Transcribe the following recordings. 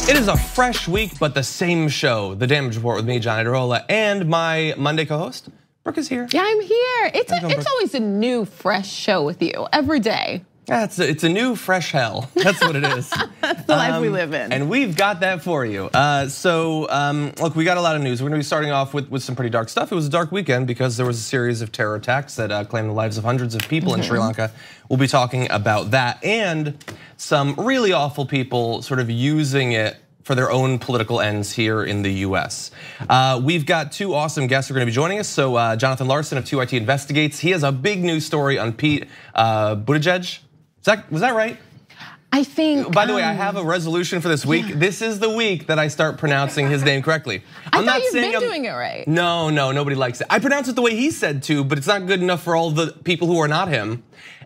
It is a fresh week, but the same show. The Damage Report with me, John Adirola, and my Monday co-host, Brooke, is here. Yeah, I'm here. It's always a new, fresh show with you every day. Yeah, it's a new, fresh hell. That's what it is. That's the life we live in. And we've got that for you. Look, we got a lot of news. We're gonna be starting off with some pretty dark stuff. It was a dark weekend because there was a series of terror attacks that claimed the lives of hundreds of people in Sri Lanka. We'll be talking about that and some really awful people sort of using it for their own political ends here in the US. We've got two awesome guests who are gonna be joining us. So Jonathan Larsen of 2IT Investigates. He has a big news story on Pete Buttigieg. Was that right? I think. By the way, I have a resolution for this week. Yeah. This is the week that I start pronouncing his name correctly. I thought you've been doing it right. No, nobody likes it. I pronounce it the way he said to, but it's not good enough for all the people who are not him.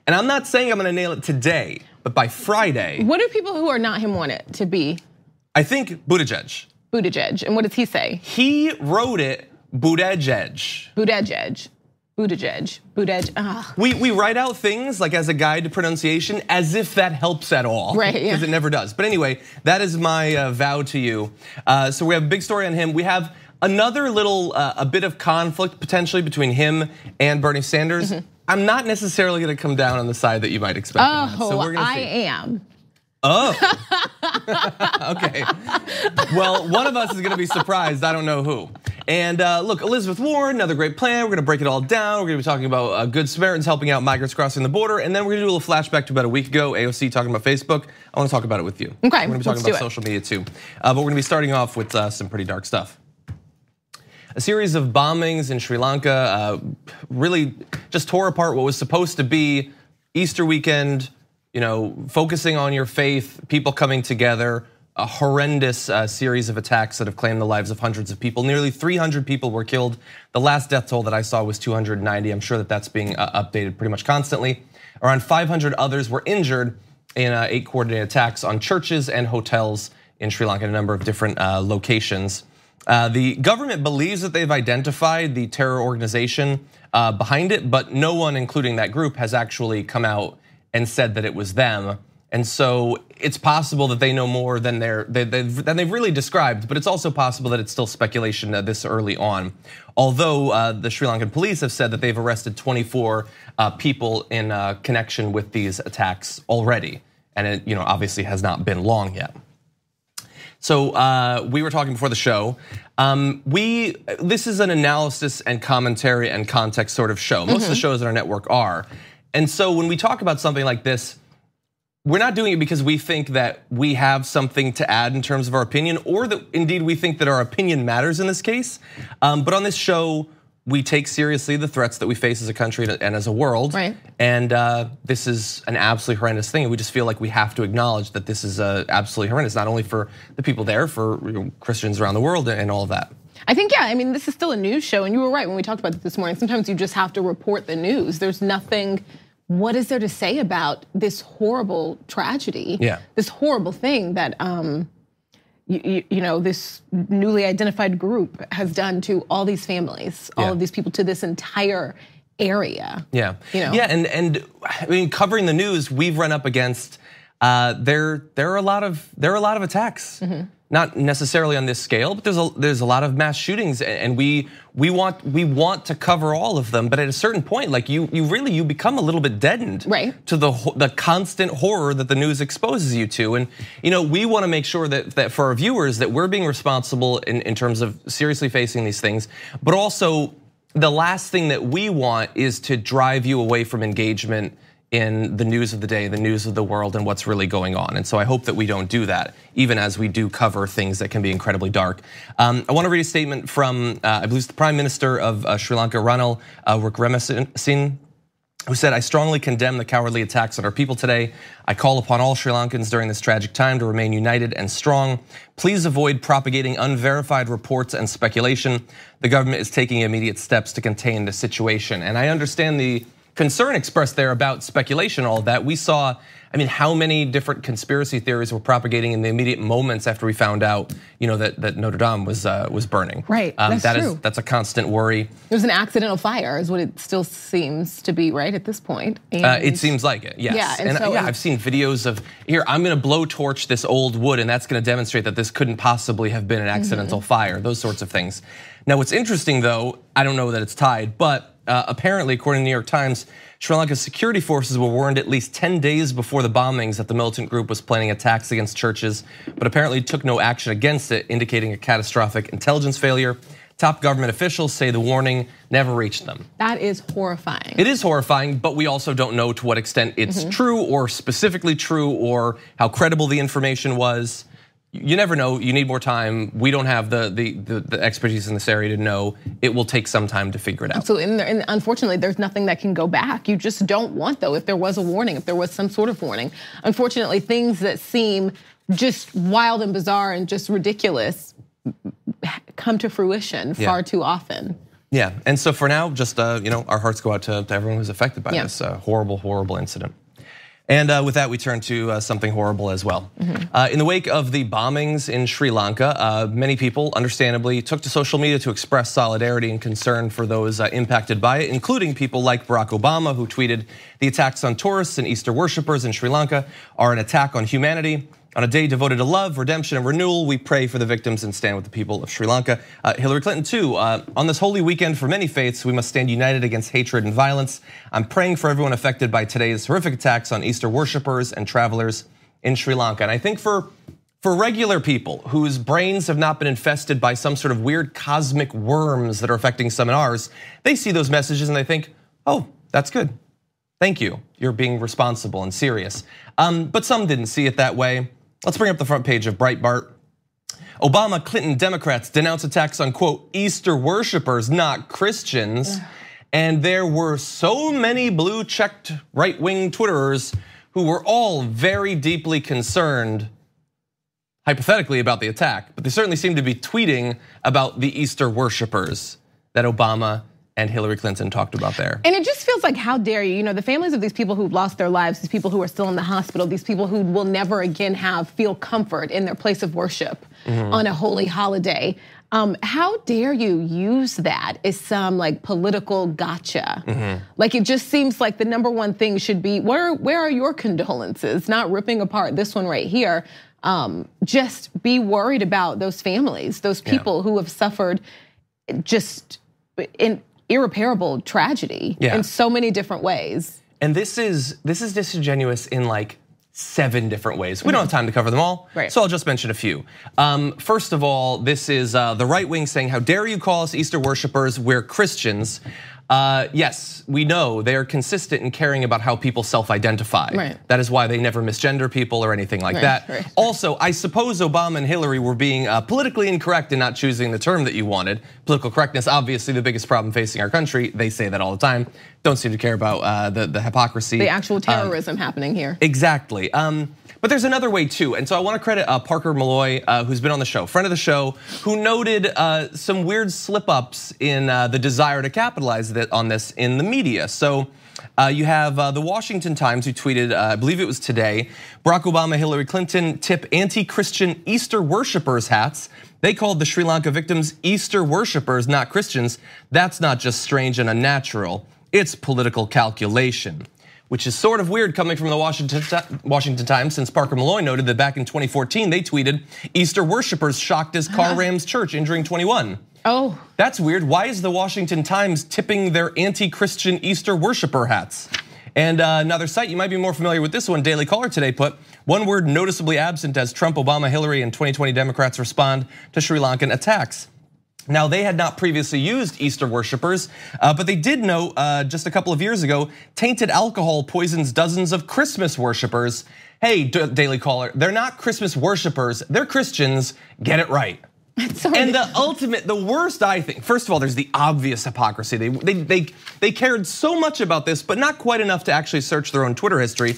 And I'm not saying I'm gonna nail it today, but by Friday. What do people who are not him want it to be? I think Buttigieg. Buttigieg, and what does he say? He wrote it Buttigieg. Buttigieg. We write out things like as a guide to pronunciation as if that helps at all. Right, yeah. Because it never does. But anyway, that is my vow to you. So we have a big story on him. We have another little, a bit of conflict potentially between him and Bernie Sanders. I'm not necessarily gonna come down on the side that you might expect. So we're gonna see. I am. Oh, okay. Well, one of us is gonna be surprised, I don't know who. And look, Elizabeth Warren, another great plan. We're gonna break it all down. We're gonna be talking about Good Samaritans helping out migrants crossing the border. And then we're gonna do a little flashback to about a week ago, AOC talking about Facebook. I wanna talk about it with you. Okay, we're gonna be talking about social media too. But we're gonna be starting off with some pretty dark stuff. A series of bombings in Sri Lanka really just tore apart what was supposed to be Easter weekend, focusing on your faith, people coming together, a horrendous series of attacks that have claimed the lives of hundreds of people. Nearly 300 people were killed. The last death toll that I saw was 290. I'm sure that that's being updated pretty much constantly. Around 500 others were injured in 8 coordinated attacks on churches and hotels in Sri Lanka in a number of different locations. The government believes that they've identified the terror organization behind it, but no one, including that group, has actually come out and said that it was them. And so it's possible that they know more than they've really described, but it's also possible that it's still speculation this early on. Although the Sri Lankan police have said that they've arrested 24 people in connection with these attacks already. And it obviously has not been long yet. So we were talking before the show. This is an analysis and commentary and context sort of show. Most of the shows on our network are. And so when we talk about something like this, we're not doing it because we think that we have something to add in terms of our opinion, or that indeed we think that our opinion matters in this case. But on this show, we take seriously the threats that we face as a country and as a world. Right. And this is an absolutely horrendous thing. And we just feel like we have to acknowledge that this is absolutely horrendous, not only for the people there, for Christians around the world and all of that. I think, yeah, this is still a news show, and you were right when we talked about it this morning. Sometimes you just have to report the news. There's nothing, what is there to say about this horrible tragedy? Yeah. This horrible thing that this newly identified group has done to all these families, all of these people, to this entire area. Yeah, yeah, and covering the news, we've run up against there are a lot of attacks. Not necessarily on this scale, but there's a lot of mass shootings, and we want to cover all of them. But at a certain point, like you become a little bit deadened to the constant horror that the news exposes you to. And we want to make sure that for our viewers that we're being responsible in terms of seriously facing these things, but also the last thing that we want is to drive you away from engagement in the news of the day, the news of the world, and what's really going on. And so I hope that we don't do that, even as we do cover things that can be incredibly dark. I want to read a statement from, I believe it's the Prime Minister of Sri Lanka, Ranil Wickremesinghe, who said, "I strongly condemn the cowardly attacks on our people today. I call upon all Sri Lankans during this tragic time to remain united and strong. Please avoid propagating unverified reports and speculation. The government is taking immediate steps to contain the situation." And I understand the concern expressed there about speculation, all of that. We saw, I mean, how many different conspiracy theories were propagating in the immediate moments after we found out, that Notre Dame was burning. Right, that's true. That's a constant worry. It was an accidental fire, is what it still seems to be, right, at this point. It seems like it, yes. Yeah, and I've seen videos of, here, I'm gonna blowtorch this old wood and that's gonna demonstrate that this couldn't possibly have been an accidental fire, those sorts of things. Now, what's interesting though, I don't know that it's tied, but apparently, according to the New York Times, Sri Lanka's security forces were warned at least 10 days before the bombings that the militant group was planning attacks against churches, but apparently took no action against it, indicating a catastrophic intelligence failure. Top government officials say the warning never reached them. That is horrifying. It is horrifying, but we also don't know to what extent it's true or specifically true or how credible the information was. You never know, you need more time. We don't have the expertise in this area to know. It will take some time to figure it out. Absolutely, and unfortunately, there's nothing that can go back. You just don't want, though, if there was a warning, if there was some sort of warning. Unfortunately, things that seem just wild and bizarre and just ridiculous come to fruition far too often. Yeah, and so for now, just our hearts go out to everyone who's affected by this horrible, horrible incident. And with that, we turn to something horrible as well. In the wake of the bombings in Sri Lanka, many people, understandably, took to social media to express solidarity and concern for those impacted by it, including people like Barack Obama, who tweeted, "The attacks on tourists and Easter worshippers in Sri Lanka are an attack on humanity. On a day devoted to love, redemption, and renewal, we pray for the victims and stand with the people of Sri Lanka." Hillary Clinton too, on this holy weekend for many faiths, we must stand united against hatred and violence. I'm praying for everyone affected by today's horrific attacks on Easter worshipers and travelers in Sri Lanka. And I think for regular people whose brains have not been infested by some sort of weird cosmic worms that are affecting some in ours, they see those messages and they think, oh, that's good. Thank you, you're being responsible and serious. But some didn't see it that way. Let's bring up the front page of Breitbart. Obama, Clinton, Democrats denounce attacks on, quote, Easter worshipers, not Christians. And there were so many blue-checked right-wing Twitterers who were all very deeply concerned, hypothetically, about the attack. But they certainly seem to be tweeting about the Easter worshipers that Obama and Hillary Clinton talked about there. And it just feels like, how dare you? The families of these people who've lost their lives, these people who are still in the hospital, these people who will never again feel comfort in their place of worship on a holy holiday. How dare you use that as some political gotcha? Like, it just seems like the number one thing should be, where are your condolences? Not ripping apart this one right here. Just be worried about those families, those people who have suffered just in irreparable tragedy in so many different ways. And this is disingenuous in 7 different ways. We don't have time to cover them all, so I'll just mention a few. First of all, this is the right wing saying, how dare you call us Easter worshipers, we're Christians. Yes, we know they're consistent in caring about how people self-identify. That is why they never misgender people or anything like that. Also, I suppose Obama and Hillary were being politically incorrect in not choosing the term that you wanted. Political correctness, obviously the biggest problem facing our country. They say that all the time. Don't seem to care about the hypocrisy. The actual terrorism happening here. Exactly. But there's another way too, and so I want to credit Parker Malloy, who's been on the show, friend of the show, who noted some weird slip-ups in the desire to capitalize on this in the media. So you have the Washington Times, who tweeted, I believe it was today, Barack Obama, Hillary Clinton tip anti-Christian Easter worshipers hats. They called the Sri Lanka victims Easter worshipers, not Christians. That's not just strange and unnatural, it's political calculation. Which is sort of weird coming from the Washington Times, since Parker Malloy noted that back in 2014, they tweeted, Easter worshipers shocked as car rams church, injuring 21. Oh. That's weird. Why is the Washington Times tipping their anti-Christian Easter worshiper hats? And another site, you might be more familiar with this one, Daily Caller today put, one word noticeably absent as Trump, Obama, Hillary, and 2020 Democrats respond to Sri Lankan attacks. Now, they had not previously used Easter worshipers, but they did know just a couple of years ago, tainted alcohol poisons dozens of Christmas worshipers. Hey, Daily Caller, they're not Christmas worshipers, they're Christians, get it right. And the worst, I think, first of all, there's the obvious hypocrisy. They cared so much about this, but not quite enough to actually search their own Twitter history.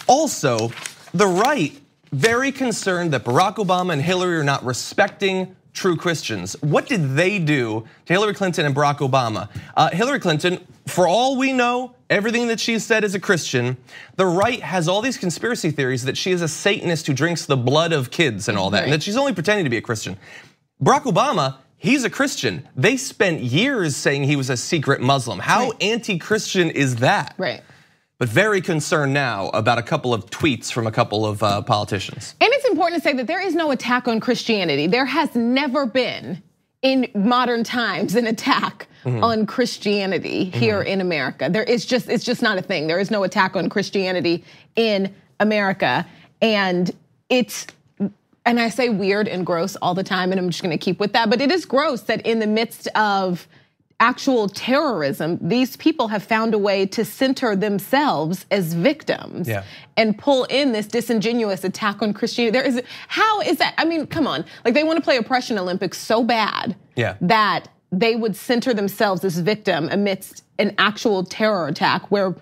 Also, the right, very concerned that Barack Obama and Hillary are not respecting true Christians. What did they do to Hillary Clinton and Barack Obama? Hillary Clinton For all we know, everything that she said is a Christian. The right has all these conspiracy theories that she is a Satanist who drinks the blood of kids and all that, and that she's only pretending to be a Christian. Barack Obama, he's a Christian. They spent years saying he was a secret Muslim. How anti-Christian is that? Right. But very concerned now about a couple of tweets from a couple of politicians. And it's important to say that there is no attack on Christianity. There has never been in modern times an attack on Christianity here in America. It's just not a thing. There is no attack on Christianity in America. And I say weird and gross all the time, and I'm just gonna keep with that, but it is gross that in the midst of actual terrorism, these people have found a way to center themselves as victims and pull in this disingenuous attack on Christianity. How is that? I mean, come on. Like, they want to play Oppression Olympics so bad that they would center themselves as victim amidst an actual terror attack where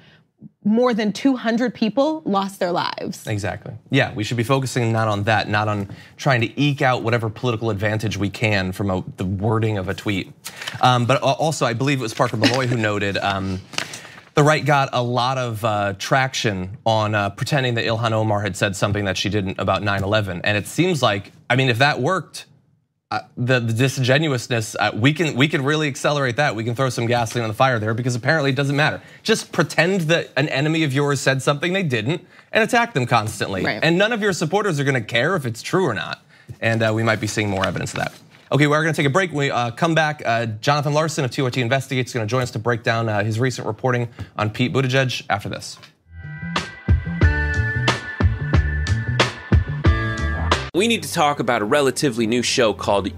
more than 200 people lost their lives. Exactly. Yeah, we should be focusing not on that, not on trying to eke out whatever political advantage we can from the wording of a tweet. But also, I believe it was Parker Malloy who noted the right got a lot of traction on pretending that Ilhan Omar had said something that she didn't about 9/11. And it seems like, I mean, if that worked, the disingenuousness, we can really accelerate that. We can throw some gasoline on the fire there because apparently it doesn't matter. Just pretend that an enemy of yours said something they didn't and attack them constantly. And none of your supporters are gonna care if it's true or not. And we might be seeing more evidence of that. Okay, we're gonna take a break. When we come back, Jonathan Larsen of TOT Investigates is gonna join us to break down his recent reporting on Pete Buttigieg after this. We need to talk about a relatively new show called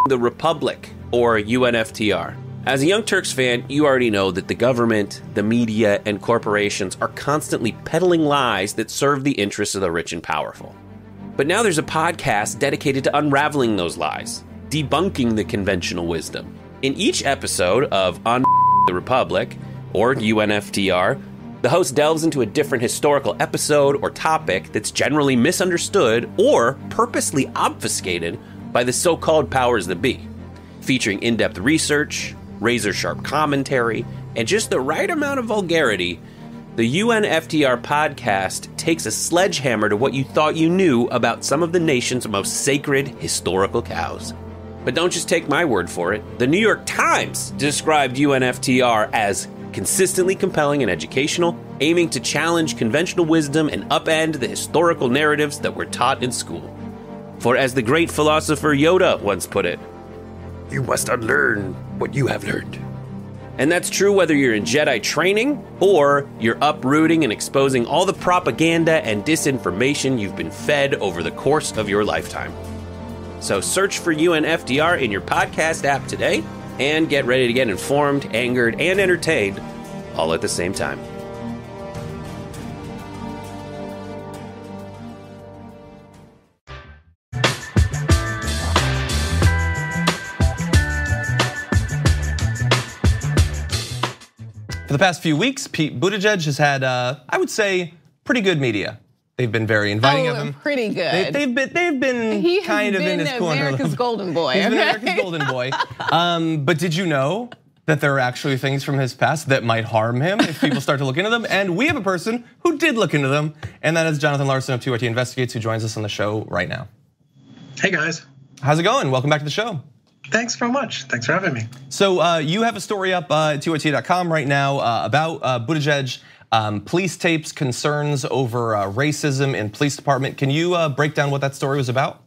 the Republic, or UNFTR. As a Young Turks fan, you already know that the government, the media, and corporations are constantly peddling lies that serve the interests of the rich and powerful. But now there's a podcast dedicated to unraveling those lies, debunking the conventional wisdom. In each episode of the Republic, or UNFTR, the host delves into a different historical episode or topic that's generally misunderstood or purposely obfuscated by the so-called powers that be, featuring in-depth research, razor-sharp commentary, and just the right amount of vulgarity. The UNFTR podcast takes a sledgehammer to what you thought you knew about some of the nation's most sacred historical cows. But don't just take my word for it. The New York Times described UNFTR as consistently compelling and educational, aiming to challenge conventional wisdom and upend the historical narratives that were taught in school. For as the great philosopher Yoda once put it, you must unlearn what you have learned. And that's true whether you're in Jedi training or you're uprooting and exposing all the propaganda and disinformation you've been fed over the course of your lifetime. So search for UNFTR in your podcast app today and get ready to get informed, angered, and entertained all at the same time. For the past few weeks, Pete Buttigieg has had, I would say, pretty good media. They've been very inviting of him. Pretty good. They've been kind of in his corner. America's golden boy. He's been America's golden boy. But did you know that there are actually things from his past that might harm him if people start to look into them? And we have a person who did look into them, and that is Jonathan Larsen of TOT Investigates, who joins us on the show right now. Hey guys. How's it going? Welcome back to the show. Thanks very much. Thanks for having me. So you have a story up at TOT.com right now about Buttigieg. Police tapes, concerns over racism in police department. Can you break down what that story was about?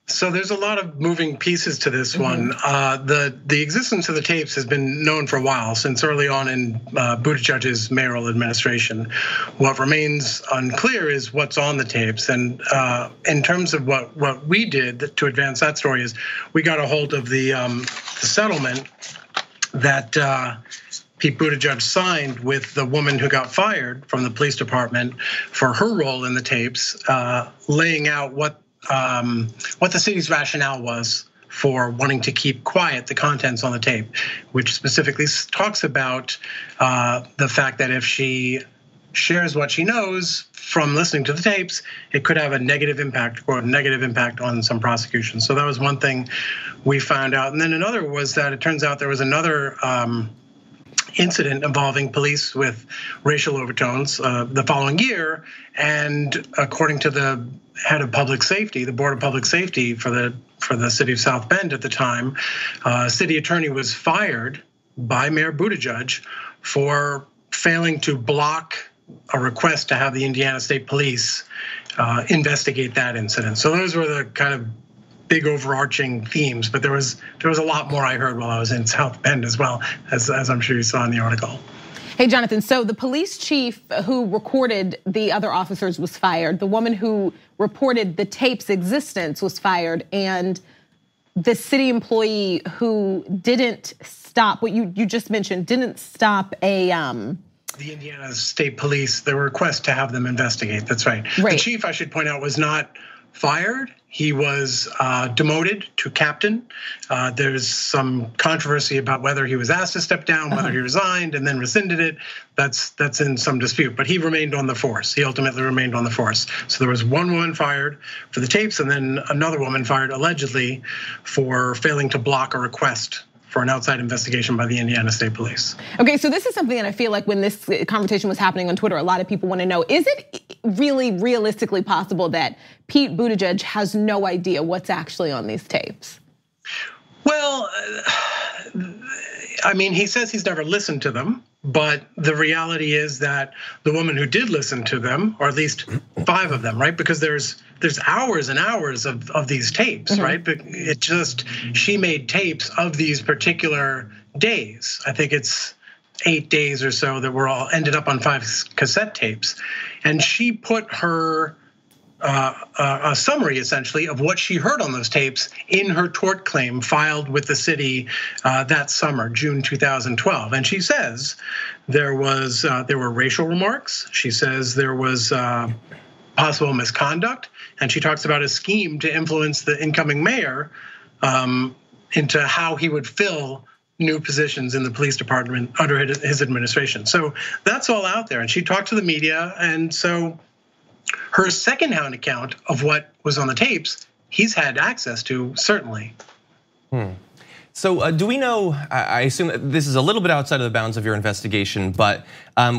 So there's a lot of moving pieces to this one. The existence of the tapes has been known for a while, since early on in Buttigieg's mayoral administration. What remains unclear is what's on the tapes. And in terms of what we did to advance that story is we got a hold of the settlement that Pete Buttigieg signed with the woman who got fired from the police department for her role in the tapes, laying out what the city's rationale was for wanting to keep quiet the contents on the tape, which specifically talks about the fact that if she shares what she knows from listening to the tapes, it could have a negative impact on some prosecution. So that was one thing we found out. And then another was that it turns out there was another incident involving police with racial overtones the following year. And according to the head of public safety, the board of public safety for the city of South Bend at the time, city attorney was fired by Mayor Buttigieg for failing to block a request to have the Indiana State Police investigate that incident. So those were the kind of big overarching themes, but there was a lot more I heard while I was in South Bend as well, as I'm sure you saw in the article. Hey, Jonathan, so the police chief who recorded the other officers was fired. The woman who reported the tape's existence was fired. And the city employee who didn't stop, what you just mentioned, didn't stop the Indiana State Police, the request to have them investigate. That's right. The chief, I should point out, was not fired. He was demoted to captain. There's some controversy about whether he was asked to step down, whether he resigned and then rescinded it. That's in some dispute, but he remained on the force. He ultimately remained on the force. So there was one woman fired for the tapes and then another woman fired allegedly for failing to block a request for an outside investigation by the Indiana State Police. Okay, so this is something that I feel like when this conversation was happening on Twitter, a lot of people want to know, is it really realistically possible that Pete Buttigieg has no idea what's actually on these tapes? Well, I mean, he says he's never listened to them, but the reality is that the woman who did listen to them, or at least 5 of them, right? Because there's hours and hours of these tapes, right? But she made tapes of these particular days. I think it's 8 days or so that were all ended up on 5 cassette tapes. And she put her a summary essentially of what she heard on those tapes in her tort claim filed with the city that summer, June 2012. And she says there were racial remarks. She says there was possible misconduct, and she talks about a scheme to influence the incoming mayor into how he would fill new positions in the police department under his administration. So that's all out there. And she talked to the media, and so her secondhand account of what was on the tapes, he's had access to, certainly. So do we know, I assume that this is a little bit outside of the bounds of your investigation, but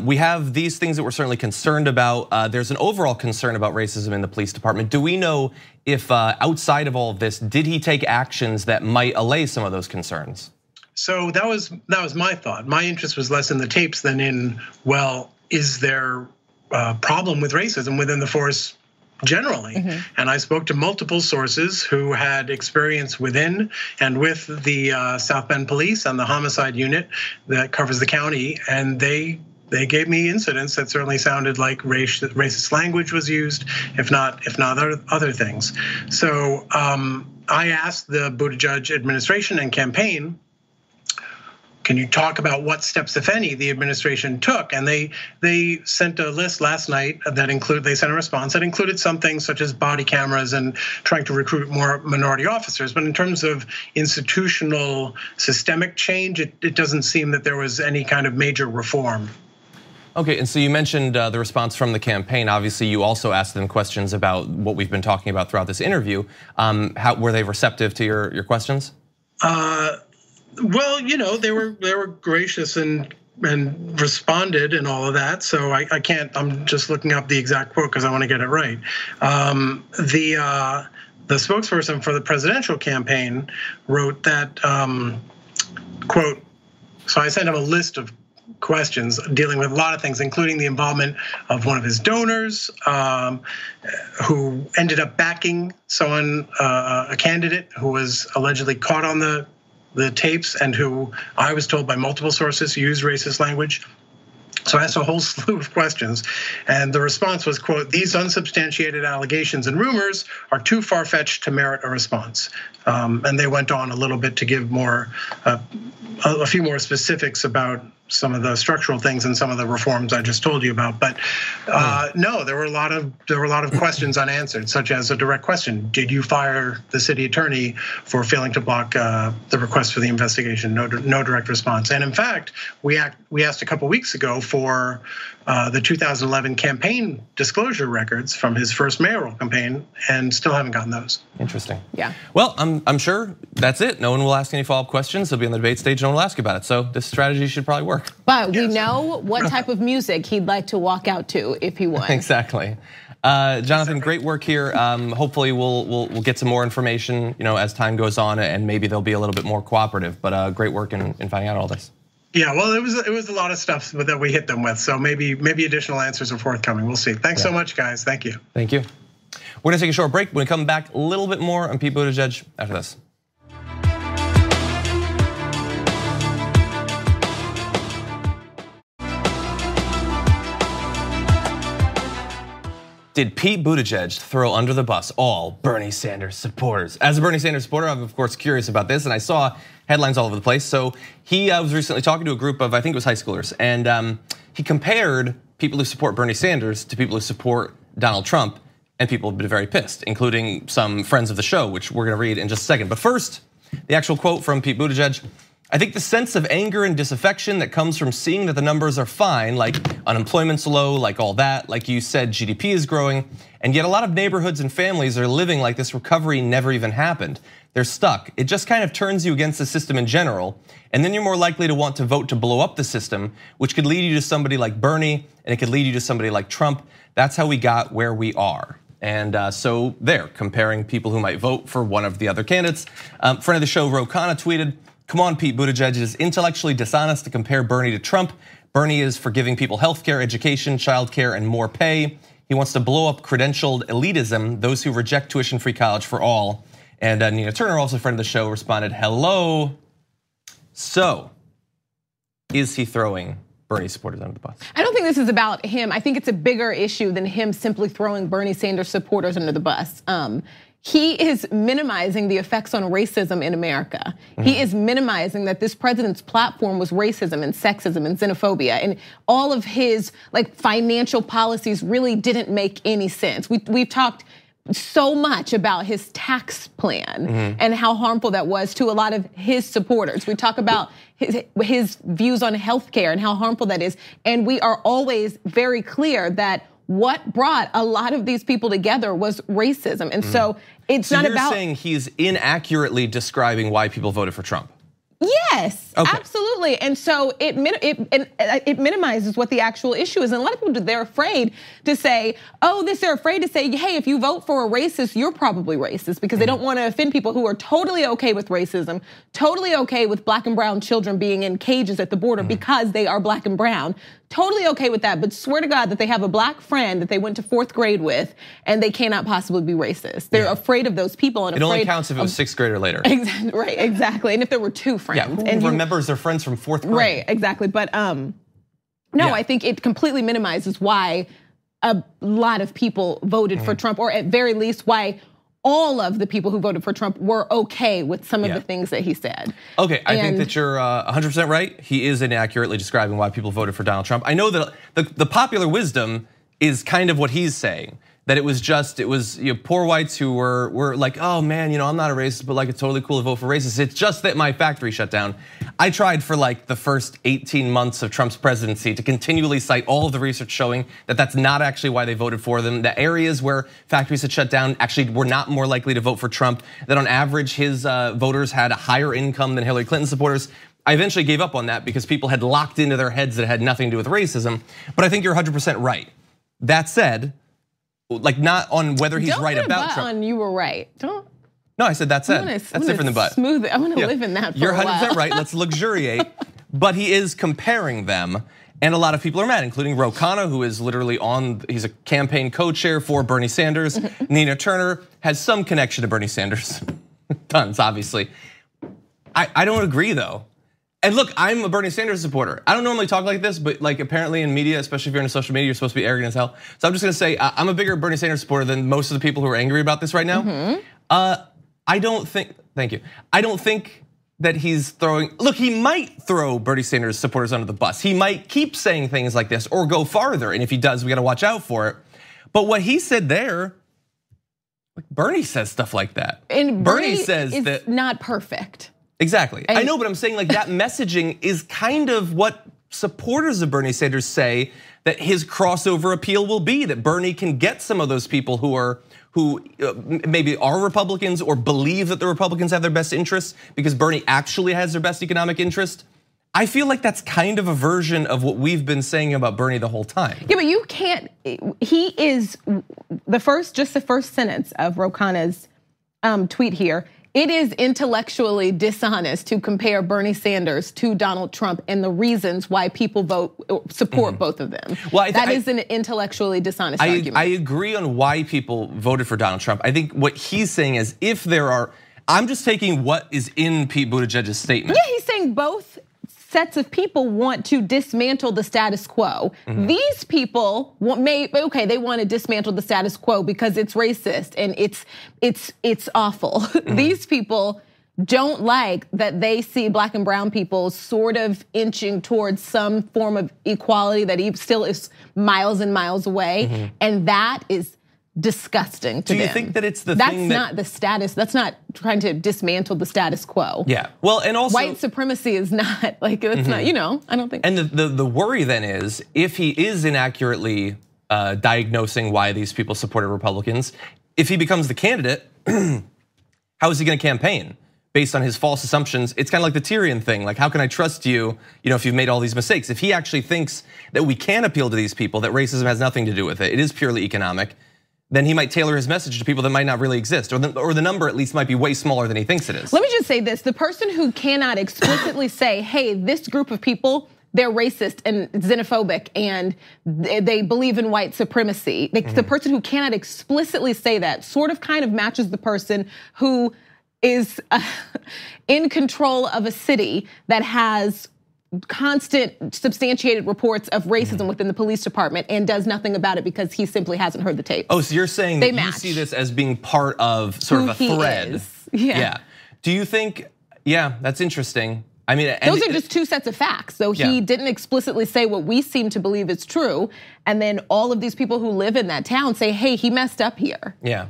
we have these things that we're certainly concerned about. There's an overall concern about racism in the police department. Do we know if outside of all of this, did he take actions that might allay some of those concerns? So that was my thought. My interest was less in the tapes than in, well, is there a problem with racism within the force generally? And I spoke to multiple sources who had experience within and with the South Bend Police and the homicide unit that covers the county, and they gave me incidents that certainly sounded like racist language was used, if not other things. So I asked the Buttigieg administration and campaign, can you talk about what steps, if any, the administration took? And they sent a list last night they sent a response that included some things such as body cameras and trying to recruit more minority officers. But in terms of institutional systemic change, it doesn't seem that there was any kind of major reform. Okay, and so you mentioned the response from the campaign. Obviously, you also asked them questions about what we've been talking about throughout this interview. How were they receptive to your questions? Well, they were gracious and responded and all of that. So I can't. I'm just looking up the exact quote because I want to get it right. The spokesperson for the presidential campaign wrote that quote. So I sent him a list of questions dealing with a lot of things, including the involvement of one of his donors, who ended up backing someone, a candidate who was allegedly caught on the tapes and who I was told by multiple sources used racist language. So I asked a whole slew of questions, and the response was, quote, "These unsubstantiated allegations and rumors are too far-fetched to merit a response." And they went on a little bit to give a few more specifics about some of the structural things and some of the reforms I just told you about. But no, there were a lot of questions unanswered, such as a direct question: did you fire the city attorney for failing to block the request for the investigation? No direct response. And in fact, we asked a couple weeks ago for the 2011 campaign disclosure records from his first mayoral campaign, and still haven't gotten those. Interesting. Yeah. Well, I'm sure that's it. No one will ask any follow-up questions. He'll be on the debate stage. No one will ask about it. So this strategy should probably work. But we know what type of music he'd like to walk out to if he won. Exactly. Jonathan, great work here. Hopefully we'll get some more information, as time goes on, and maybe they'll be a little bit more cooperative. But great work in finding out all this. Yeah, well, it was a lot of stuff that we hit them with. So maybe additional answers are forthcoming. We'll see. Thanks so much, guys. Thank you. Thank you. We're gonna take a short break. When we come back, a little bit more on Pete Buttigieg after this. Did Pete Buttigieg throw under the bus all Bernie Sanders supporters? As a Bernie Sanders supporter, I'm of course curious about this, and I saw headlines all over the place. So he was recently talking to a group of, I think it was high schoolers, and he compared people who support Bernie Sanders to people who support Donald Trump, and people have been very pissed, including some friends of the show, which we're gonna read in just a second. But first, the actual quote from Pete Buttigieg. I think the sense of anger and disaffection that comes from seeing that the numbers are fine, like unemployment's low, like all that, like you said, GDP is growing, and yet a lot of neighborhoods and families are living like this recovery never even happened. They're stuck. It just kind of turns you against the system in general, and then you're more likely to want to vote to blow up the system, which could lead you to somebody like Bernie, and it could lead you to somebody like Trump. That's how we got where we are. And so there, comparing people who might vote for one of the other candidates. Friend of the show, Rokana, tweeted, "Come on, Pete Buttigieg, it is intellectually dishonest to compare Bernie to Trump. Bernie is for giving people healthcare, education, childcare, and more pay. He wants to blow up credentialed elitism, those who reject tuition-free college for all." And Nina Turner, also a friend of the show, responded, "Hello." So, is he throwing Bernie supporters under the bus? I don't think this is about him. I think it's a bigger issue than him simply throwing Bernie Sanders supporters under the bus. He is minimizing the effects on racism in America. He is minimizing that this president's platform was racism and sexism and xenophobia, and all of his financial policies really didn't make any sense. We've talked so much about his tax plan and how harmful that was to a lot of his supporters. We talk about his views on healthcare and how harmful that is, and we are always very clear that what brought a lot of these people together was racism. And so it's not about— you're saying he's inaccurately describing why people voted for Trump? Yes, okay. Absolutely. And so it minimizes what the actual issue is. And a lot of people, they're afraid to say, they're afraid to say, hey, if you vote for a racist, you're probably racist, because they don't want to offend people who are totally okay with racism, totally okay with black and brown children being in cages at the border because they are black and brown. Totally okay with that, but swear to God that they have a black friend that they went to 4th grade with, and they cannot possibly be racist. They're afraid of those people. And it only counts if it was 6th grade or later. Exactly, right, exactly. And if there were 2 friends. Yeah, who remembers their friends from 4th grade? Right, exactly. But I think it completely minimizes why a lot of people voted for Trump, or at very least why all of the people who voted for Trump were okay with some of the things that he said. Okay, I think that you're 100% right. He is inaccurately describing why people voted for Donald Trump. I know that the popular wisdom is kind of what he's saying, that it was poor whites who were like, oh man, I'm not a racist, but it's totally cool to vote for racists. It's just that my factory shut down. I tried for the first 18 months of Trump's presidency to continually cite all of the research showing that that's not actually why they voted for them. The areas where factories had shut down actually were not more likely to vote for Trump, that on average his voters had a higher income than Hillary Clinton supporters. I eventually gave up on that because people had locked into their heads that it had nothing to do with racism. But I think you're 100% right. That said, not on whether he's right about Trump. On you were right. Don't. No, I said that said. That's different than but. Smooth it. I'm gonna live in that for You're a while. 100% right. Let's luxuriate. But he is comparing them, and a lot of people are mad, including Rokana, who is literally he's a campaign co-chair for Bernie Sanders. Nina Turner has some connection to Bernie Sanders. Tons, obviously. I don't agree though. And look, I'm a Bernie Sanders supporter. I don't normally talk like this, but apparently in media, especially if you're in social media, you're supposed to be arrogant as hell. So I'm just gonna say, I'm a bigger Bernie Sanders supporter than most of the people who are angry about this right now. I don't think, thank you. I don't think that he's look, he might throw Bernie Sanders supporters under the bus. He might keep saying things like this or go farther. And if he does, we gotta watch out for it. But what he said there, Bernie says stuff like that. And Bernie says is that not perfect. Exactly. I know, but I'm saying that messaging is kind of what supporters of Bernie Sanders say that his crossover appeal will be that Bernie can get some of those people who maybe are Republicans or believe that the Republicans have their best interests because Bernie actually has their best economic interest. I feel like that's kind of a version of what we've been saying about Bernie the whole time. Yeah, but you can't, he is just the first sentence of Ro Khanna's tweet here. It is intellectually dishonest to compare Bernie Sanders to Donald Trump and the reasons why people support both of them. Well, that is an intellectually dishonest argument. I agree on why people voted for Donald Trump. I think what he's saying is if there are, I'm just taking what is in Pete Buttigieg's statement. Yeah, he's saying both sets of people want to dismantle the status quo. These people they want to dismantle the status quo because it's racist and it's awful. These people don't like that they see black and brown people sort of inching towards some form of equality that still is miles and miles away, and that is disgusting to them. Do you think that it's thing that's not the status? That's not trying to dismantle the status quo. Yeah. Well, and also white supremacy is not like it's not. I don't think. And the worry then is if he is inaccurately diagnosing why these people supported Republicans, if he becomes the candidate, how is he going to campaign based on his false assumptions? It's kind of like the Tyrion thing. Like, how can I trust you? If you've made all these mistakes. If he actually thinks that we can appeal to these people, that racism has nothing to do with it, it is purely economic, then he might tailor his message to people that might not really exist, or the number at least might be way smaller than he thinks it is. Let me just say this, the person who cannot explicitly say, hey, this group of people, they're racist and xenophobic and they believe in white supremacy. The person who cannot explicitly say that sort of kind of matches the person who is in control of a city that has constant substantiated reports of racism within the police department and does nothing about it because he simply hasn't heard the tape. Oh, so you're saying that you see this as being part of sort of a thread. Yeah. Do you think, that's interesting. I mean, those are just two sets of facts. So he didn't explicitly say what we seem to believe is true. And then all of these people who live in that town say, hey, he messed up here. Yeah.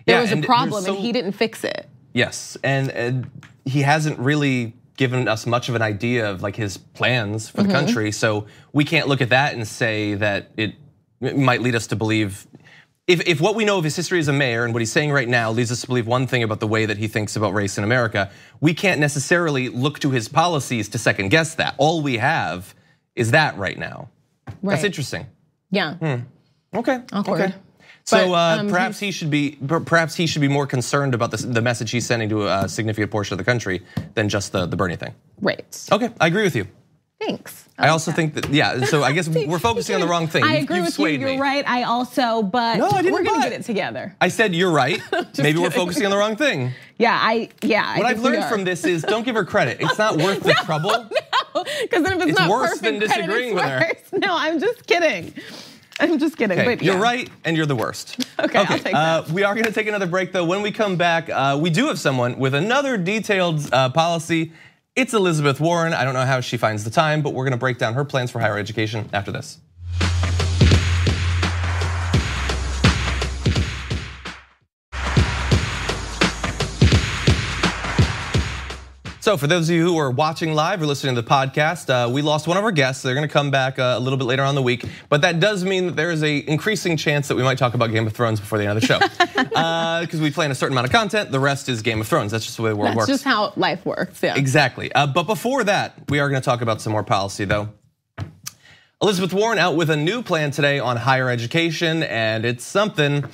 There was a problem and he didn't fix it. Yes, and he hasn't really given us much of an idea of like his plans for the country. So we can't look at that and say that it might lead us to believe, if what we know of his history as a mayor and what he's saying right now leads us to believe one thing about the way that he thinks about race in America, we can't necessarily look to his policies to second guess that. All we have is that right now. Right. That's interesting. Yeah. Okay. Awkward. Okay. So perhaps he should be more concerned about the message he's sending to a significant portion of the country than just the Bernie thing. Right. Okay, I agree with you. Thanks. I also think that, so I guess we're focusing on the wrong thing. I agree with you, you're right. I also, but we're gonna get it together. I said you're right. Maybe we're focusing on the wrong thing. Yeah. What I've learned from this is don't give her credit. It's not worth the trouble. No, because then if it's not worse perfect, than disagreeing with her. No, I'm just kidding. I'm just kidding. Okay, but you're right and you're the worst. Okay, I'll take that. We are gonna take another break though. When we come back, we do have someone with another detailed policy. It's Elizabeth Warren. I don't know how she finds the time, but we're gonna break down her plans for higher education after this. So for those of you who are watching live or listening to the podcast, we lost one of our guests. They're gonna come back a little bit later on in the week, but that does mean that there is an increasing chance that we might talk about Game of Thrones before the end of the show. Because we plan a certain amount of content, the rest is Game of Thrones. That's just the way the world works. That's just how life works, yeah. Exactly, but before that, we are gonna talk about some more policy though. Elizabeth Warren out with a new plan today on higher education, and it's something.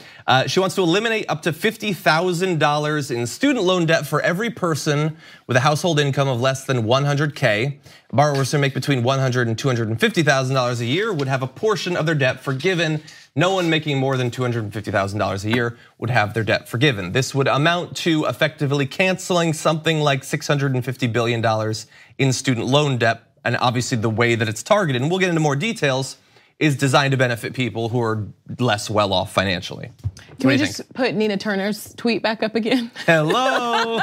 She wants to eliminate up to $50,000 in student loan debt for every person with a household income of less than 100K. Borrowers who make between $100,000 and $250,000 a year would have a portion of their debt forgiven. No one making more than $250,000 a year would have their debt forgiven. This would amount to effectively canceling something like $650 billion in student loan debt. And obviously the way that it's targeted, and we'll get into more details, is designed to benefit people who are less well off financially. Can we just put Nina Turner's tweet back up again? Hello.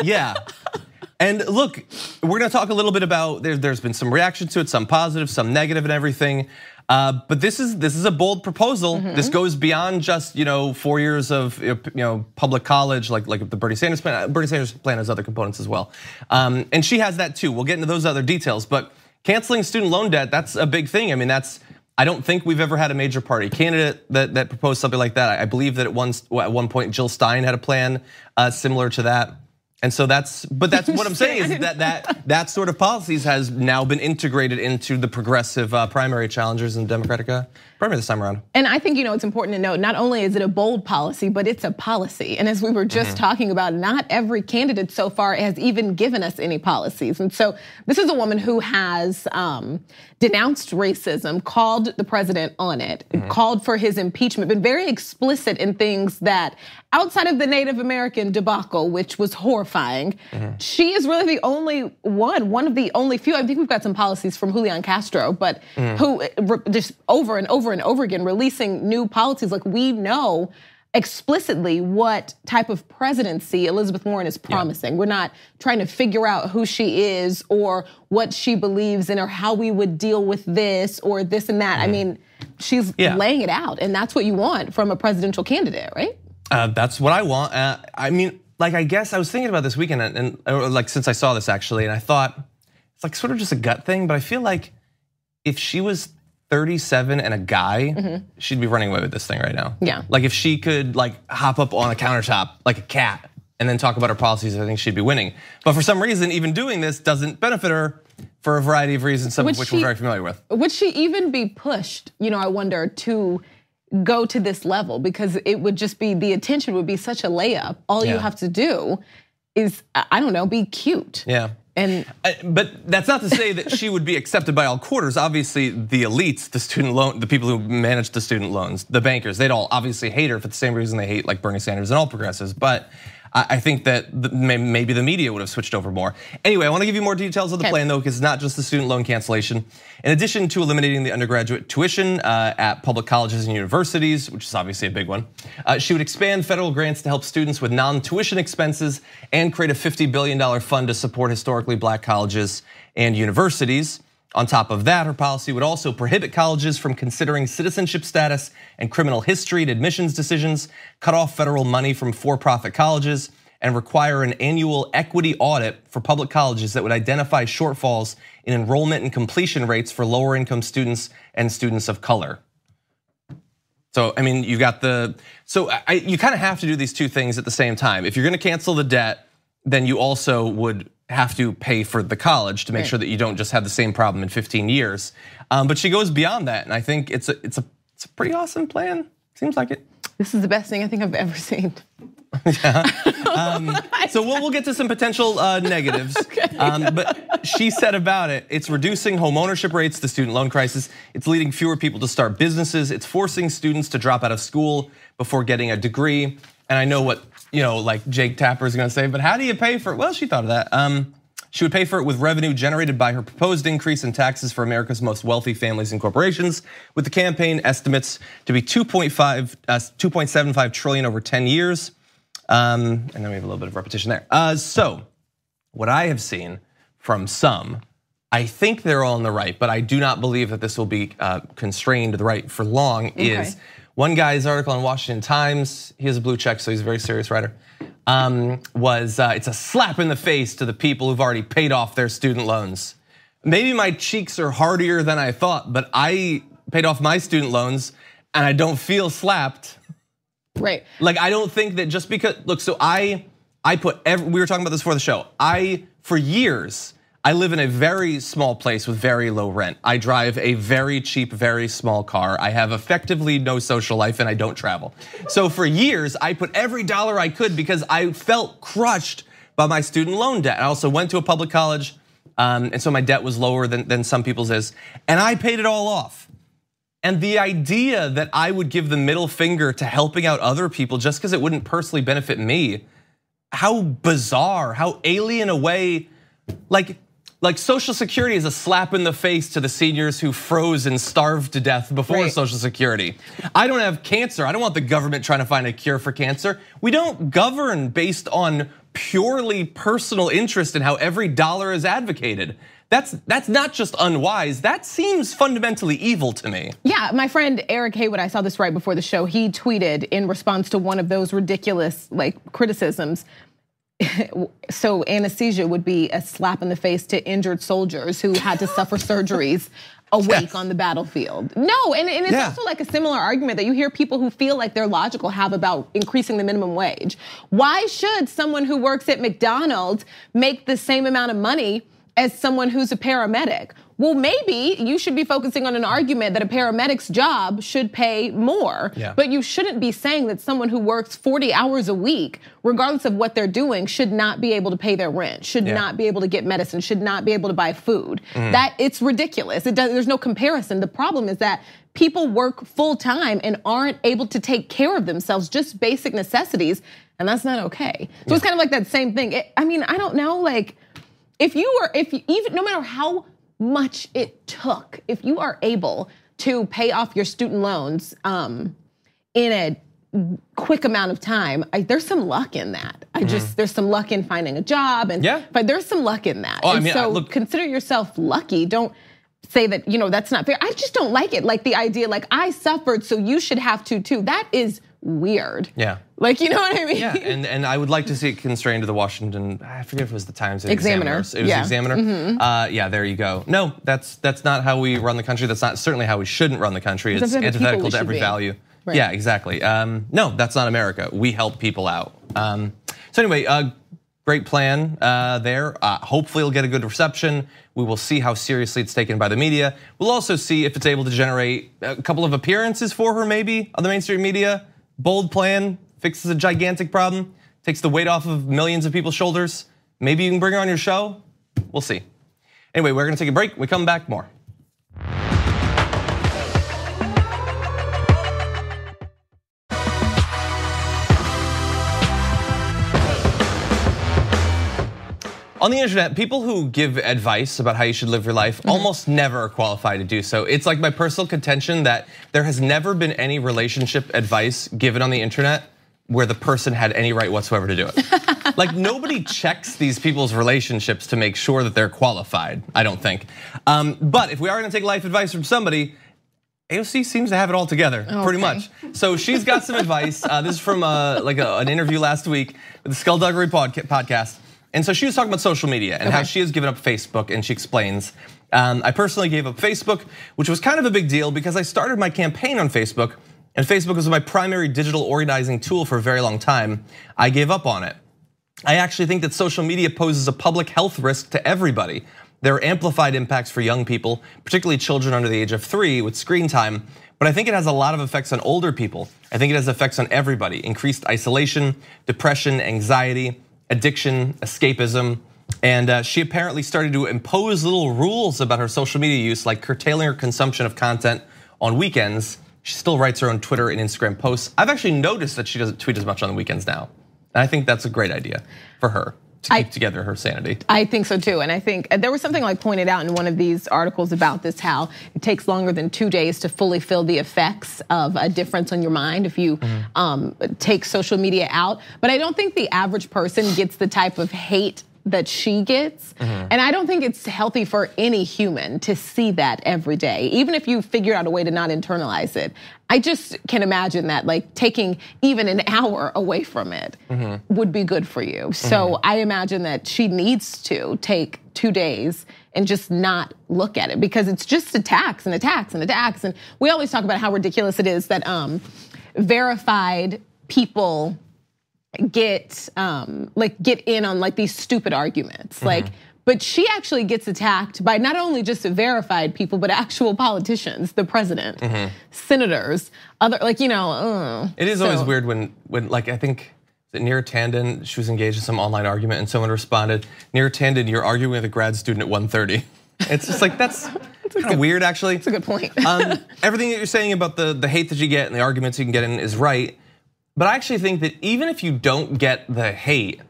Yeah. And look, we're gonna talk a little bit about, there's been some reactions to it, some positive, some negative and everything. But this is a bold proposal. This goes beyond just 4 years of public college, like the Bernie Sanders plan. Bernie Sanders plan has other components as well, and she has that too. We'll get into those other details, but canceling student loan debt, that's a big thing. I mean, I don't think we've ever had a major party candidate that proposed something like that. I believe that at one point Jill Stein had a plan similar to that. And so that's what I'm saying is that sort of policies has now been integrated into the progressive primary challengers in the Democratic primary this time around. And I think it's important to note, not only is it a bold policy, but it's a policy. And as we were just talking about, not every candidate so far has even given us any policies. And so this is a woman who has denounced racism, called the president on it, called for his impeachment, been very explicit in things that outside of the Native American debacle, which was horrifying, she is really the only one of the only few. I think we've got some policies from Julian Castro, but who just over and over and over again releasing new policies. Like, we know explicitly what type of presidency Elizabeth Warren is promising. We're not trying to figure out who she is or what she believes in or how we would deal with this or this and that. I mean, she's laying it out, and that's what you want from a presidential candidate, right? That's what I want. I mean, like, I guess I was thinking about this weekend, and like since I saw this actually, and I thought it's like sort of just a gut thing, but I feel like if she was 37 and a guy, she'd be running away with this thing right now. Yeah. Like, if she could hop up on a countertop like a cat and then talk about her policies, I think she'd be winning. But for some reason, even doing this doesn't benefit her for a variety of reasons, some of which we're very familiar with. Would she even be pushed, I wonder, to go to this level? Because it would just be, the attention would be such a layup. All you have to do is, I don't know, be cute. Yeah. But that's not to say that she would be accepted by all quarters. Obviously, the elites, the people who manage the student loans, the bankers, they'd all obviously hate her for the same reason they hate Bernie Sanders and all progressives. But I think that maybe the media would have switched over more. Anyway, I want to give you more details of the plan, though, because it's not just the student loan cancellation. In addition to eliminating the undergraduate tuition at public colleges and universities, which is obviously a big one, she would expand federal grants to help students with non-tuition expenses and create a $50 billion fund to support historically black colleges and universities. On top of that, her policy would also prohibit colleges from considering citizenship status and criminal history in admissions decisions, cut off federal money from for-profit colleges, and require an annual equity audit for public colleges that would identify shortfalls in enrollment and completion rates for lower income students and students of color. So, I mean, you got you kind of have to do these two things at the same time. If you're gonna cancel the debt, then you also would have to pay for the college to make sure that you don't just have the same problem in 15 years. But she goes beyond that, and I think it's a pretty awesome plan. Seems like it. This is the best thing I think I've ever seen. So we'll get to some potential negatives. But she said about it, it's reducing homeownership rates, the student loan crisis. It's leading fewer people to start businesses. It's forcing students to drop out of school before getting a degree. And I know what like Jake Tapper is gonna say, but how do you pay for it? Well, she thought of that. She would pay for it with revenue generated by her proposed increase in taxes for America's most wealthy families and corporations, with the campaign estimates to be 2.75 trillion over 10 years. And then we have a little bit of repetition there. So what I have seen from some, I think they're all on the right, but I do not believe that this will be constrained to the right for long, is one guy's article in Washington Times, he has a blue check, so he's a very serious writer, it's a slap in the face to the people who've already paid off their student loans. Maybe my cheeks are hardier than I thought, but I paid off my student loans and I don't feel slapped. Right. Like, I don't think that just because, look, so we were talking about this before the show. For years, I live in a very small place with very low rent. I drive a very cheap, very small car. I have effectively no social life and I don't travel. So for years, I put every dollar I could because I felt crushed by my student loan debt. I also went to a public college, and so my debt was lower than some people's is, and I paid it all off. And the idea that I would give the middle finger to helping out other people just because it wouldn't personally benefit me, how bizarre, how alien a way, like Social Security is a slap in the face to the seniors who froze and starved to death before Social Security. I don't have cancer. I don't want the government trying to find a cure for cancer. We don't govern based on purely personal interest in how every dollar is advocated. That's not just unwise, that seems fundamentally evil to me. Yeah, my friend Eric Haywood, I saw this right before the show, he tweeted in response to one of those ridiculous criticisms. So anesthesia would be a slap in the face to injured soldiers who had to suffer surgeries awake on the battlefield. No, and it's also like a similar argument that you hear people who feel like they're logical have about increasing the minimum wage. Why should someone who works at McDonald's make the same amount of money as someone who's a paramedic? Well, maybe you should be focusing on an argument that a paramedic's job should pay more, but you shouldn't be saying that someone who works 40 hours a week, regardless of what they're doing, should not be able to pay their rent, should not be able to get medicine, should not be able to buy food. That it's ridiculous. There's no comparison. The problem is that people work full time and aren't able to take care of themselves, just basic necessities, and that's not okay. So it's kind of like that same thing. I mean, I don't know, like, if even no matter how much it took, if you are able to pay off your student loans in a quick amount of time, there's some luck in that. There's some luck in finding a job, but there's some luck in that. Look, consider yourself lucky. Don't say that, that's not fair. I just don't like it. Like the idea, like I suffered, so you should have to too. That is weird. Yeah. Like, you know what I mean? Yeah, and I would like to see it constrained to the Washington, I forget if it was the Times or the Examiner. It was the Examiner. Yeah, there you go. No, that's not how we run the country. That's not certainly how we shouldn't run the country. It's antithetical to every value. Right. Yeah, exactly. No, that's not America. We help people out. So anyway, great plan there. Hopefully it'll get a good reception. We will see how seriously it's taken by the media. We'll also see if it's able to generate a couple of appearances for her maybe on the mainstream media. Bold plan, fixes a gigantic problem, takes the weight off of millions of people's shoulders. Maybe you can bring her on your show. We'll see. Anyway, we're gonna take a break. We come back, more. On the internet, people who give advice about how you should live your life almost never are qualified to do so. It's like my personal contention that there has never been any relationship advice given on the internet where the person had any right whatsoever to do it. Like nobody checks these people's relationships to make sure that they're qualified, I don't think. But if we are gonna take life advice from somebody, AOC seems to have it all together, pretty much. So she's got some advice. This is from an interview last week with the Skullduggery podcast. And so she was talking about social media and how she has given up Facebook, and she explains, I personally gave up Facebook, which was kind of a big deal because I started my campaign on Facebook, and Facebook was my primary digital organizing tool for a very long time. I gave up on it. I actually think that social media poses a public health risk to everybody. There are amplified impacts for young people, particularly children under the age of 3 with screen time, but I think it has a lot of effects on older people. I think it has effects on everybody, increased isolation, depression, anxiety, addiction, escapism, and she apparently started to impose little rules about her social media use, like curtailing her consumption of content on weekends. She still writes her own Twitter and Instagram posts. I've actually noticed that she doesn't tweet as much on the weekends now. And I think that's a great idea for her to keep together her sanity. I think so too, and I think there was something like pointed out in one of these articles about this, how it takes longer than 2 days to fully feel the effects of a difference on your mind if you take social media out. But I don't think the average person gets the type of hate that she gets. And I don't think it's healthy for any human to see that every day, even if you figure out a way to not internalize it. I just can imagine that like taking even an hour away from it would be good for you. So I imagine that she needs to take 2 days and just not look at it, because it's just attacks and attacks and attacks. And we always talk about how ridiculous it is that verified people get in on like these stupid arguments. But she actually gets attacked by not only just verified people, but actual politicians, the president, senators, other It is always weird when like, I think that Neera Tanden, she was engaged in some online argument and someone responded, Neera Tanden, you're arguing with a grad student at 1:30. It's just like, that's kind of weird actually. That's a good point. Everything that you're saying about the hate that you get and the arguments you can get in is right. But I actually think that even if you don't get the hate,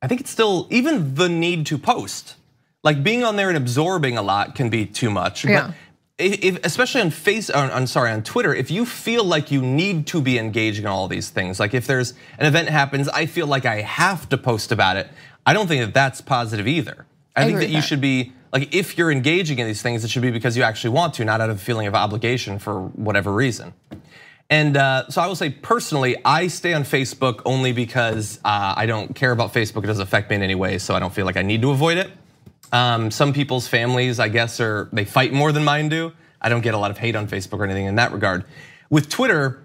I think it's still, even the need to post, like being on there and absorbing a lot can be too much. Yeah. But especially on Twitter, if you feel like you need to be engaging in all these things, like if there's an event happens, I feel like I have to post about it. I don't think that that's positive either. I think that you should be Like if you're engaging in these things, it should be because you actually want to, not out of a feeling of obligation for whatever reason. And so I will say personally, I stay on Facebook only because I don't care about Facebook. It doesn't affect me in any way, so I don't feel like I need to avoid it. Some people's families, I guess, they fight more than mine do. I don't get a lot of hate on Facebook or anything in that regard. With Twitter,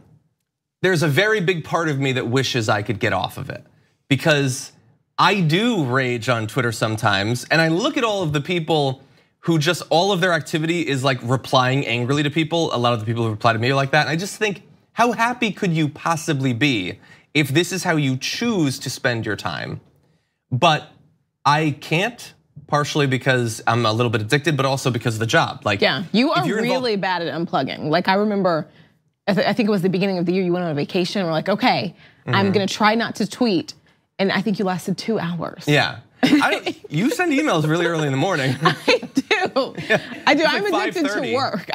there's a very big part of me that wishes I could get off of it, because I do rage on Twitter sometimes, and I look at all of the people who just all of their activity is like replying angrily to people. A lot of the people who reply to me are like that, and I just think, how happy could you possibly be if this is how you choose to spend your time? But I can't, partially because I'm a little bit addicted, but also because of the job. Like, yeah, you are really bad at unplugging. Like I remember, I think it was the beginning of the year, you went on a vacation, and we're like, okay, I'm gonna try not to tweet. And I think you lasted 2 hours. Yeah, you send emails really early in the morning. I do, Yeah. I do, It's I'm like addicted 5:30. to work.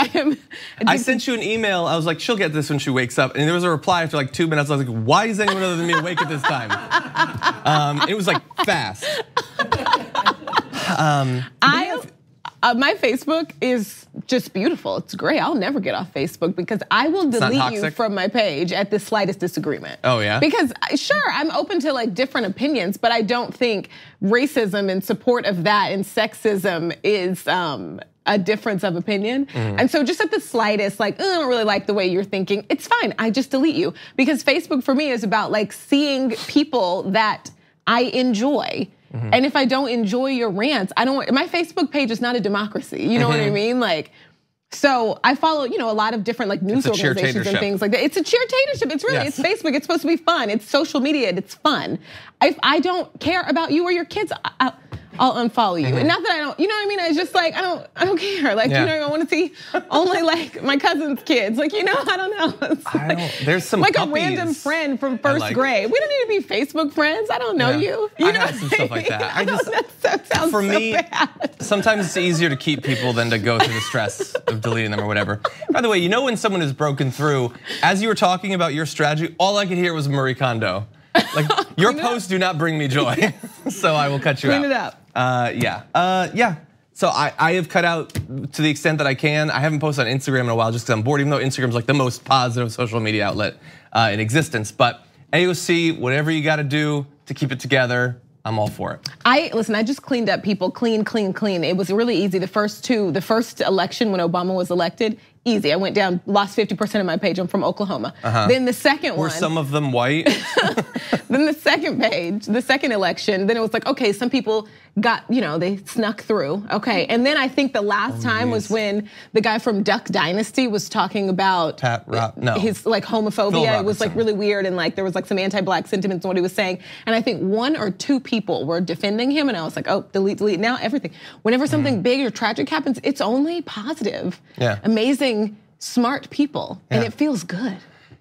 I sent you an email, I was like, she'll get this when she wakes up. And there was a reply after like 2 minutes, I was like, why is anyone other than me awake at this time? It was like fast. My Facebook is just beautiful. It's great. I'll never get off Facebook because I will delete you from my page at the slightest disagreement. Oh yeah? Because sure, I'm open to like different opinions, but I don't think racism in support of that and sexism is a difference of opinion. And so just at the slightest, like, I don't really like the way you're thinking, it's fine, I just delete you. Because Facebook for me is about like seeing people that I enjoy. And if I don't enjoy your rants, my Facebook page is not a democracy, you know what I mean? Like, so I follow, a lot of different like news organizations and things like that. It's a cheertatorship, it's really, it's Facebook, it's supposed to be fun, it's social media, it's fun. If I don't care about you or your kids, I'll unfollow you. And not that I don't, you know what I mean? It's just like, I don't care. Like, I want to see only like my cousin's kids. Like, I don't know. Like, there's some like puppies a random friend from first grade. We don't need to be Facebook friends. I don't know you. I have some stuff like that. That sounds for me, so bad. Sometimes it's easier to keep people than to go through the stress of deleting them or whatever. By the way, when someone is broken through, as you were talking about your strategy, all I could hear was Marie Kondo. Like, your posts do not bring me joy, so I will cut you out. Clean it up. Yeah. So I have cut out to the extent that I can. I haven't posted on Instagram in a while just because I'm bored, even though Instagram's like the most positive social media outlet in existence. But AOC, whatever you got to do to keep it together, I'm all for it. Listen, I just cleaned up people, clean. It was really easy. The first election when Obama was elected, easy. I went down, lost 50% of my page. I'm from Oklahoma. Then the second one. Were some of them white? Then the second page, the second election, then it was like, okay, some people got, they snuck through. Okay, and then I think the last time was when the guy from Duck Dynasty was talking about his like homophobia. It was like really weird, and like there was like some anti-black sentiments in what he was saying. And I think 1 or 2 people were defending him, and I was like, oh, delete. Now everything. Whenever something big or tragic happens, it's only positive. Yeah. Amazing, smart people, and it feels good.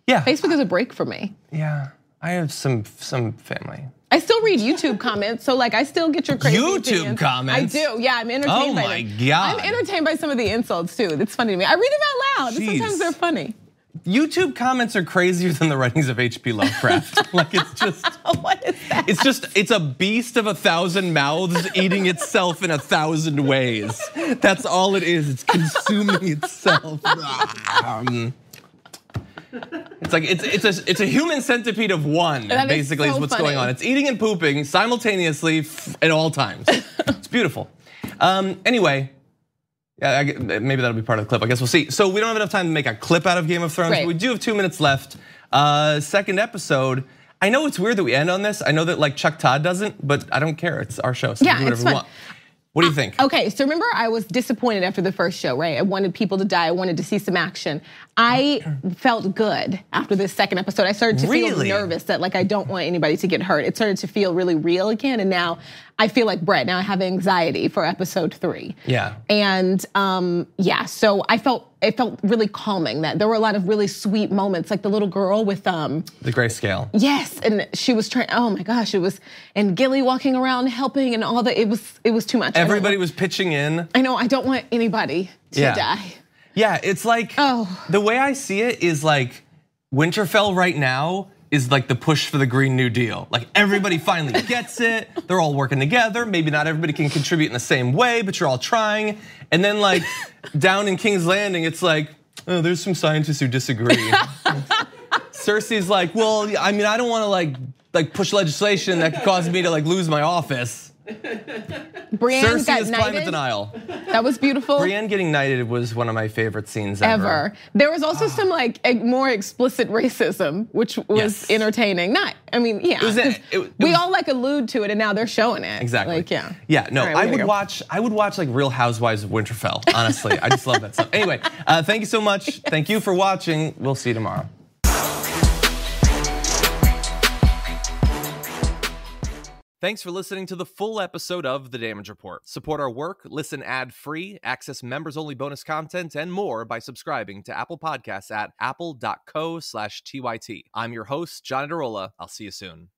Yeah. Facebook is a break for me. Yeah. I have some family. I still read YouTube comments, so like I still get your crazy opinions. Comments? I do, yeah, I'm entertained by them. Oh my God. I'm entertained by some of the insults too. It's funny to me. I read them out loud, and sometimes they're funny. YouTube comments are crazier than the writings of H.P. Lovecraft. Like it's just, what is that? It's a beast of 1,000 mouths eating itself in 1,000 ways. That's all it is. It's consuming itself. It's like it's a human centipede of one. Basically, is what's going on. It's eating and pooping simultaneously at all times. It's beautiful. Anyway. Yeah, maybe that'll be part of the clip. I guess we'll see. So we don't have enough time to make a clip out of Game of Thrones, but we do have 2 minutes left. Second episode. I know it's weird that we end on this. I know that like Chuck Todd doesn't, but I don't care. It's our show, so we can do whatever we want. What do you think? Okay, so remember I was disappointed after the first show, right? I wanted people to die. I wanted to see some action. I felt good after this second episode. I started to feel nervous that like I don't want anybody to get hurt. It started to feel really real again, and now I feel like Brett. Now I have anxiety for episode 3. Yeah. And so it felt really calming that there were a lot of really sweet moments, like the little girl with the grayscale. Yes, and she was trying. Oh my gosh, and Gilly walking around helping and all that. It was too much. Everybody was pitching in. I know. I don't want anybody to die. Yeah, it's like the way I see it is like Winterfell right now is like the push for the Green New Deal. Like everybody finally gets it. They're all working together. Maybe not everybody can contribute in the same way, but you're all trying. And then like down in King's Landing, it's like, oh, there's some scientists who disagree. Cersei's like, well, I mean, I don't want to like push legislation that could cause me to like lose my office. Brienne Cersei got is knighted. climate denial. That was beautiful. Brienne getting knighted was one of my favorite scenes ever. There was also some like more explicit racism, which was entertaining. Not, I mean, yeah, we all like allude to it, and now they're showing it. Exactly. Like, yeah. Yeah. No, Right, I would watch like Real Housewives of Winterfell. Honestly, I just love that stuff. Anyway, thank you so much. Thank you for watching. We'll see you tomorrow. Thanks for listening to the full episode of The Damage Report. Support our work, listen ad-free, access members-only bonus content, and more by subscribing to Apple Podcasts at apple.co/TYT. I'm your host, John Adarola. I'll see you soon.